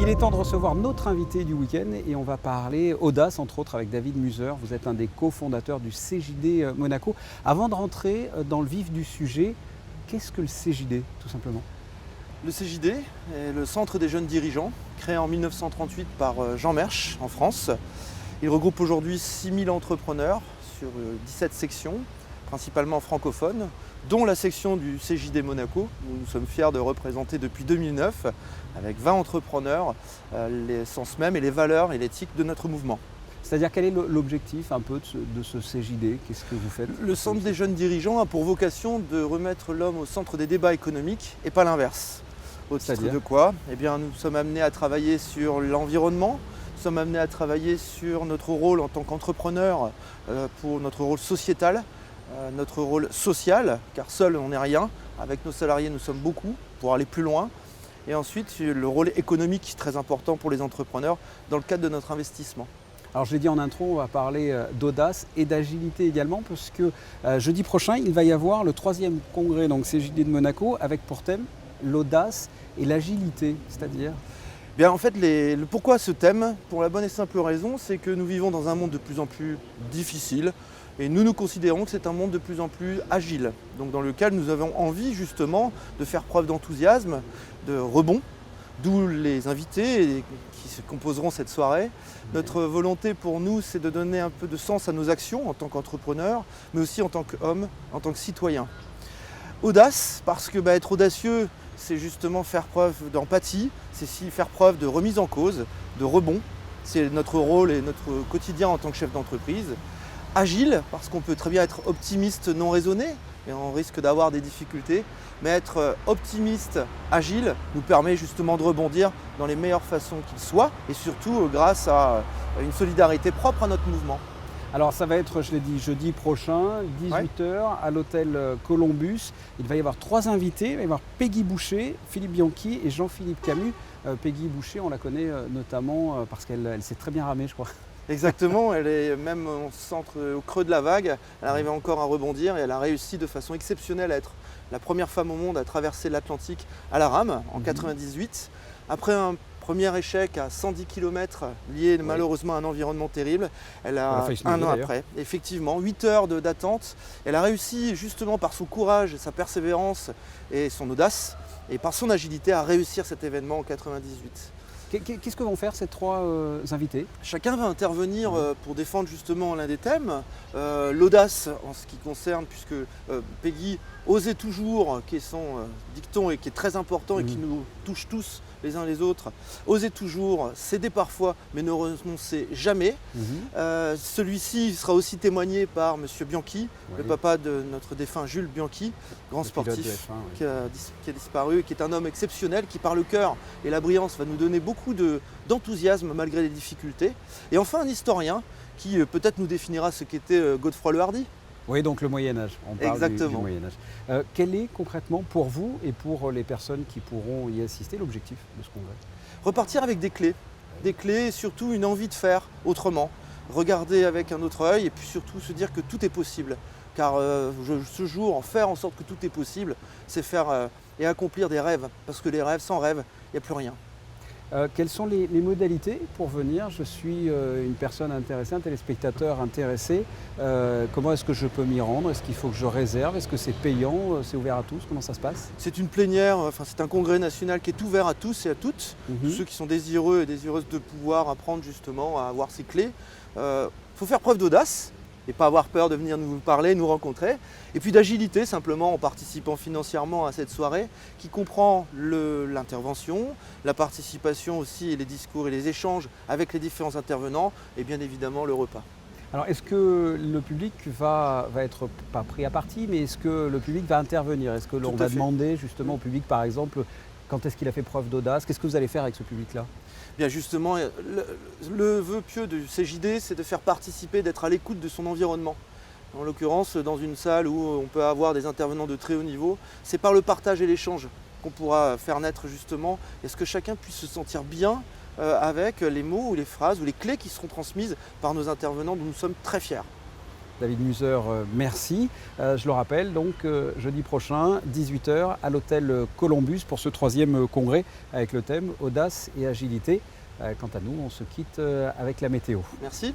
Il est temps de recevoir notre invité du week-end et on va parler audace, entre autres, avec David Muser. Vous êtes un des cofondateurs du CJD Monaco. Avant de rentrer dans le vif du sujet, qu'est-ce que le CJD, tout simplement? Le CJD est le Centre des jeunes dirigeants, créé en 1938 par Jean Mersch en France. Il regroupe aujourd'hui 6000 entrepreneurs sur 17 sections, principalement francophones, dont la section du CJD Monaco, où nous sommes fiers de représenter depuis 2009, avec 20 entrepreneurs, l'essence même et les valeurs et l'éthique de notre mouvement. C'est-à-dire, quel est l'objectif un peu de ce CJD? Qu'est-ce que vous faites? Le Centre des jeunes dirigeants a pour vocation de remettre l'homme au centre des débats économiques et pas l'inverse. Au titre de quoi? Eh bien, nous sommes amenés à travailler sur l'environnement, nous sommes amenés à travailler sur notre rôle en tant qu'entrepreneur, pour notre rôle sociétal, notre rôle social, car seul on n'est rien. Avec nos salariés, nous sommes beaucoup pour aller plus loin. Et ensuite, le rôle économique, très important pour les entrepreneurs dans le cadre de notre investissement. Alors je l'ai dit en intro, on va parler d'audace et d'agilité également, parce que jeudi prochain, il va y avoir le 3e congrès donc CJD de Monaco, avec pour thème l'audace et l'agilité, c'est-à-dire? Bien, en fait, pourquoi ce thème? Pour la bonne et simple raison, c'est que nous vivons dans un monde de plus en plus difficile et nous considérons que c'est un monde de plus en plus agile, donc dans lequel nous avons envie justement de faire preuve d'enthousiasme, de rebond, d'où les invités qui se composeront cette soirée. Notre volonté pour nous, c'est de donner un peu de sens à nos actions en tant qu'entrepreneurs, mais aussi en tant qu'hommes, en tant que citoyens. Audace, parce que être audacieux, c'est justement faire preuve d'empathie, c'est aussi faire preuve de remise en cause, de rebond. C'est notre rôle et notre quotidien en tant que chef d'entreprise. Agile, parce qu'on peut très bien être optimiste non raisonné, et on risque d'avoir des difficultés, mais être optimiste, agile, nous permet justement de rebondir dans les meilleures façons qu'il soit, et surtout grâce à une solidarité propre à notre mouvement. Alors ça va être, je l'ai dit, jeudi prochain, 18h, à l'hôtel Columbus. Il va y avoir 3 invités. Il va y avoir Peggy Boucher, Philippe Bianchi et Jean-Philippe Camus. Peggy Boucher, on la connaît notamment parce qu'elle s'est très bien ramée, je crois. Exactement, elle est même au centre, au creux de la vague. Elle arrive encore à rebondir et elle a réussi de façon exceptionnelle à être la première femme au monde à traverser l'Atlantique à la rame en 1998. Après un premier échec à 110 km lié malheureusement à un environnement terrible, elle a un an après, effectivement, 8 heures d'attente. Elle a réussi justement par son courage, sa persévérance et son audace et par son agilité à réussir cet événement en 1998. Qu'est-ce que vont faire ces 3 invités? Chacun va intervenir pour défendre justement l'un des thèmes. L'audace en ce qui concerne, puisque Peggy osait toujours, qui est son dicton et qui est très important et qui nous touche tous les uns les autres, oser toujours, céder parfois, mais ne renoncer jamais. Celui-ci sera aussi témoigné par M. Bianchi, le papa de notre défunt Jules Bianchi, grand sportif qui a disparu et qui est un homme exceptionnel, qui par le cœur et la brillance va nous donner beaucoup d'enthousiasme malgré les difficultés. Et enfin un historien qui peut-être nous définira ce qu'était Godefroy le Hardi. Oui, donc le Moyen-Âge, on parle du Moyen-Âge. Quel est concrètement pour vous et pour les personnes qui pourront y assister l'objectif de ce congrès? Repartir avec des clés et surtout une envie de faire autrement, regarder avec un autre œil et puis surtout se dire que tout est possible. Car ce jour, faire en sorte que tout est possible, c'est faire et accomplir des rêves, parce que les rêves, sans rêve, il n'y a plus rien. Quelles sont les modalités pour venir? Je suis une personne intéressée, un téléspectateur intéressé. Comment est-ce que je peux m'y rendre? Est-ce qu'il faut que je réserve? Est-ce que c'est payant? C'est ouvert à tous? Comment ça se passe? C'est une plénière, c'est un congrès national qui est ouvert à tous et à toutes. Tous ceux qui sont désireux et désireuses de pouvoir apprendre justement à avoir ces clés. Faut faire preuve d'audace et pas avoir peur de venir nous parler, nous rencontrer. Et puis d'agilité simplement en participant financièrement à cette soirée qui comprend l'intervention, la participation aussi et les discours et les échanges avec les différents intervenants et bien évidemment le repas. Alors est-ce que le public va être pas pris à partie, mais est-ce que le public va intervenir? Est-ce que l'on va demander justement au public par exemple quand est-ce qu'il a fait preuve d'audace? Qu'est-ce que vous allez faire avec ce public-là? Bien justement, le vœu pieux du CJD, c'est de faire participer, d'être à l'écoute de son environnement. En l'occurrence, dans une salle où on peut avoir des intervenants de très haut niveau, c'est par le partage et l'échange qu'on pourra faire naître justement, et ce que chacun puisse se sentir bien avec les mots ou les phrases ou les clés qui seront transmises par nos intervenants dont nous sommes très fiers. David Muser, merci. Je le rappelle, donc jeudi prochain, 18 h, à l'hôtel Columbus pour ce 3e congrès avec le thème Audace et agilité. Quant à nous, on se quitte avec la météo. Merci.